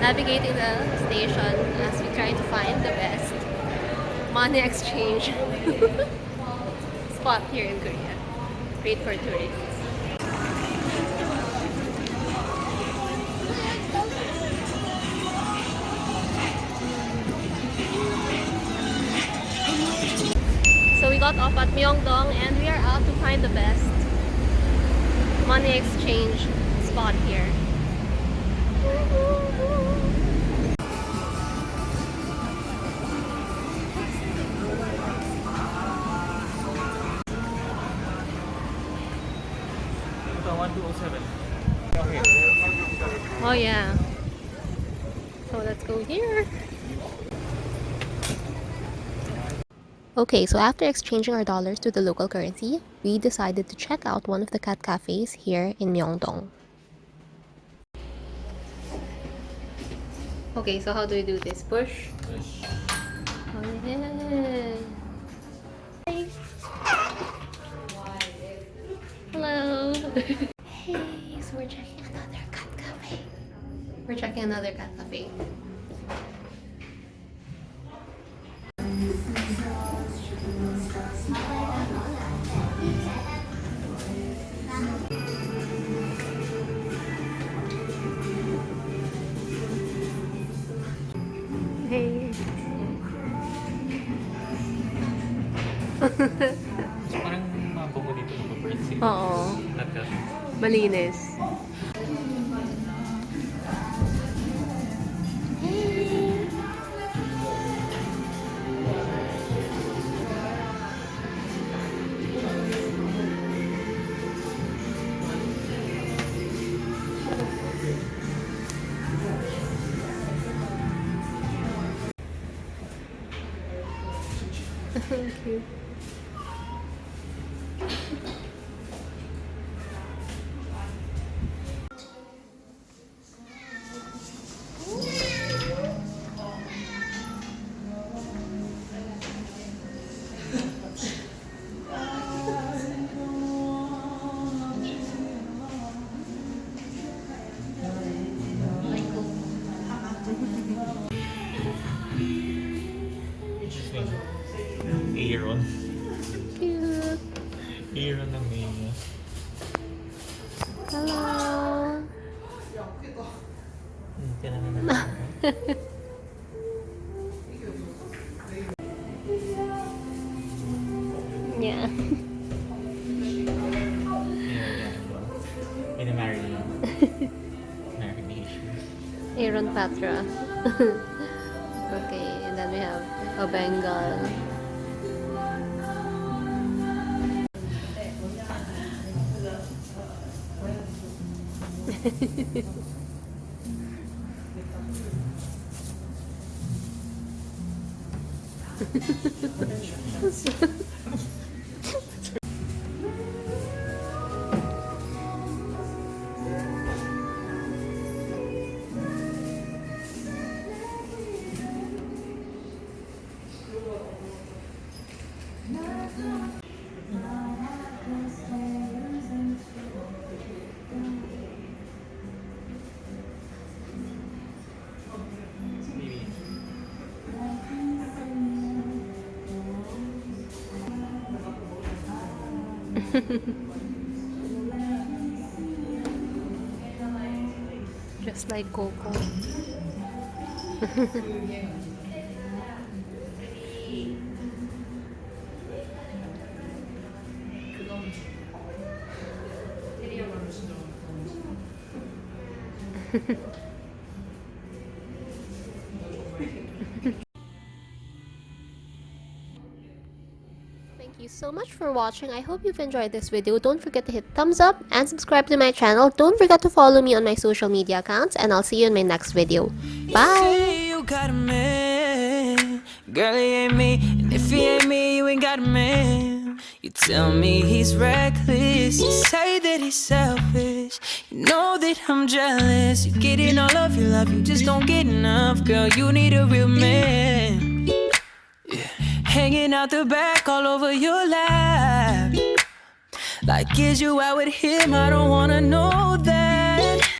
navigating the station as we try to find the best money exchange spot here in Korea. Great for tourists. So we got off at Myeongdong and we are out to find the best money exchange spot here. Oh yeah. So let's go here. Okay, so after exchanging our dollars to the local currency, we decided to check out one of the cat cafes here in Myeongdong. Okay, so how do we do this? Push? Push. Oh yeah. Hey. Hello. Hey, so we're checking another cat cafe. We're checking another cat cafe. Hey. Parang mabango dito ng birds eh. Oo. Nagka. Malinis. Thank you. Aaron. Cute. Aaron ng may... Hello. Yeah. Minamarry niya. Marination. Aaron Patra. Okay, and then we have a Bengal. Just like Coco. Thank you so much for watching. I hope you've enjoyed this video. Don't forget to hit thumbs up and subscribe to my channel. Don't forget to follow me on my social media accounts, and I'll see you in my next video. Bye! You got a man, girl, he ain't me, and if he ain't me, you ain't got a man. You tell me he's reckless, you say that he's selfish, you know that I'm jealous. You're getting all of your love, you just don't get enough, girl, you need a real man. Yeah. Hanging out the back all over your lap, like is you out with him, I don't wanna know that.